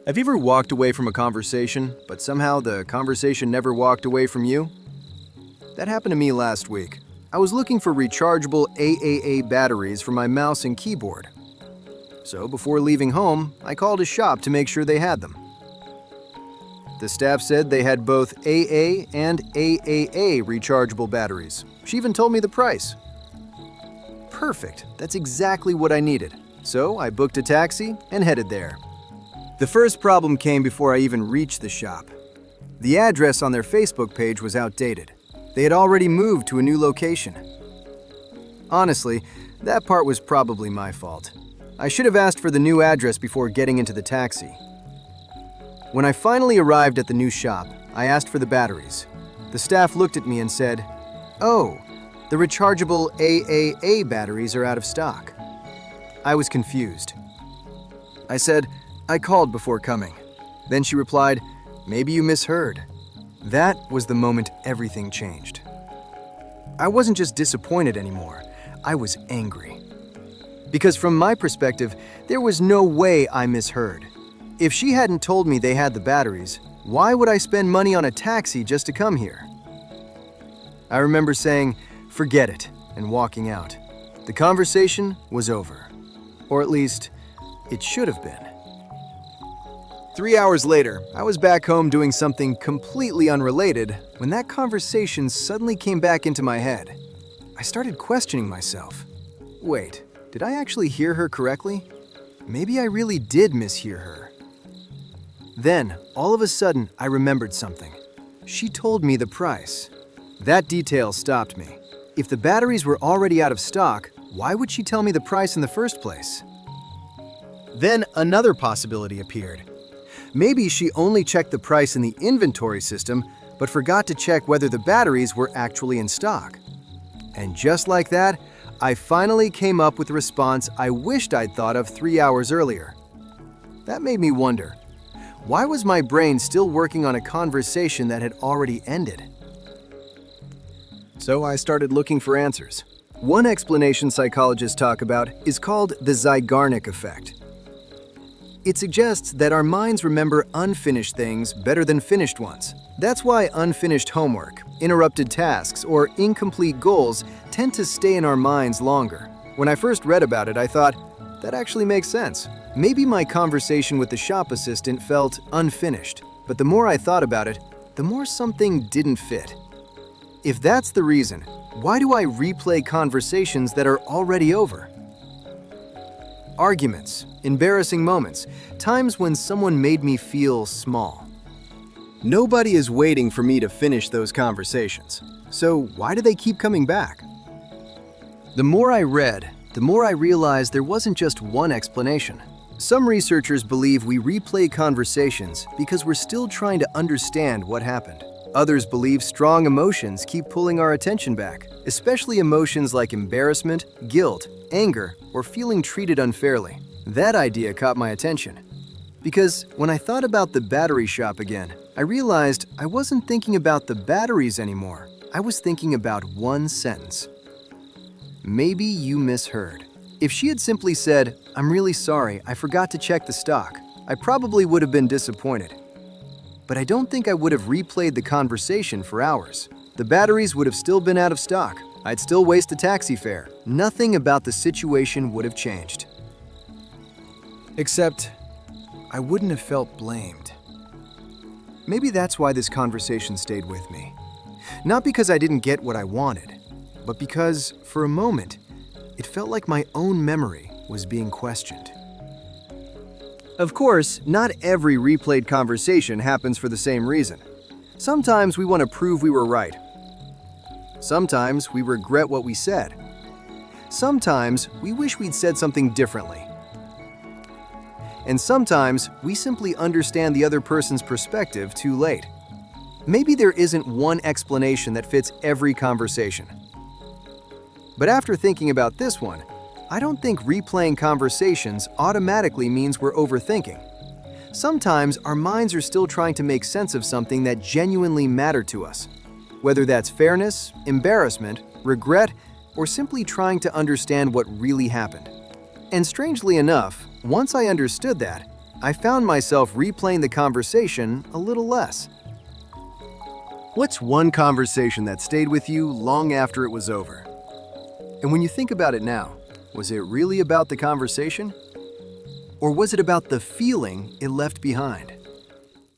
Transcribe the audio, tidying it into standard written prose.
Have you ever walked away from a conversation, but somehow the conversation never walked away from you? That happened to me last week. I was looking for rechargeable AAA batteries for my mouse and keyboard. So before leaving home, I called a shop to make sure they had them. The staff said they had both AA and AAA rechargeable batteries. She even told me the price. Perfect, that's exactly what I needed. So I booked a taxi and headed there. The first problem came before I even reached the shop. The address on their Facebook page was outdated. They had already moved to a new location. Honestly, that part was probably my fault. I should have asked for the new address before getting into the taxi. When I finally arrived at the new shop, I asked for the batteries. The staff looked at me and said, "Oh, the rechargeable AAA batteries are out of stock." I was confused. I said, "I called before coming." Then she replied, "Maybe you misheard." That was the moment everything changed. I wasn't just disappointed anymore, I was angry. Because from my perspective, there was no way I misheard. If she hadn't told me they had the batteries, why would I spend money on a taxi just to come here? I remember saying, "Forget it," and walking out. The conversation was over. Or at least, it should have been. 3 hours later, I was back home doing something completely unrelated when that conversation suddenly came back into my head. I started questioning myself. Wait, did I actually hear her correctly? Maybe I really did mishear her. Then, all of a sudden, I remembered something. She told me the price. That detail stopped me. If the batteries were already out of stock, why would she tell me the price in the first place? Then another possibility appeared. Maybe she only checked the price in the inventory system, but forgot to check whether the batteries were actually in stock. And just like that, I finally came up with a response I wished I'd thought of 3 hours earlier. That made me wonder, why was my brain still working on a conversation that had already ended? So I started looking for answers. One explanation psychologists talk about is called the Zeigarnik Effect. It suggests that our minds remember unfinished things better than finished ones. That's why unfinished homework, interrupted tasks, or incomplete goals tend to stay in our minds longer. When I first read about it, I thought, that actually makes sense. Maybe my conversation with the shop assistant felt unfinished, but the more I thought about it, the more something didn't fit. If that's the reason, why do I replay conversations that are already over? Arguments, embarrassing moments, times when someone made me feel small. Nobody is waiting for me to finish those conversations, so why do they keep coming back? The more I read, the more I realized there wasn't just one explanation. Some researchers believe we replay conversations because we're still trying to understand what happened. Others believe strong emotions keep pulling our attention back, especially emotions like embarrassment, guilt, anger, or feeling treated unfairly. That idea caught my attention. Because when I thought about the battery shop again, I realized I wasn't thinking about the batteries anymore. I was thinking about one sentence. Maybe you misheard. If she had simply said, "I'm really sorry, I forgot to check the stock," I probably would have been disappointed. But I don't think I would have replayed the conversation for hours. The batteries would have still been out of stock. I'd still waste a taxi fare. Nothing about the situation would have changed. Except, I wouldn't have felt blamed. Maybe that's why this conversation stayed with me. Not because I didn't get what I wanted, but because, for a moment, it felt like my own memory was being questioned. Of course, not every replayed conversation happens for the same reason. Sometimes we want to prove we were right. Sometimes we regret what we said. Sometimes we wish we'd said something differently. And sometimes we simply understand the other person's perspective too late. Maybe there isn't one explanation that fits every conversation. But after thinking about this one, I don't think replaying conversations automatically means we're overthinking. Sometimes our minds are still trying to make sense of something that genuinely mattered to us, whether that's fairness, embarrassment, regret, or simply trying to understand what really happened. And strangely enough, once I understood that, I found myself replaying the conversation a little less. What's one conversation that stayed with you long after it was over? And when you think about it now, was it really about the conversation? Or was it about the feeling it left behind?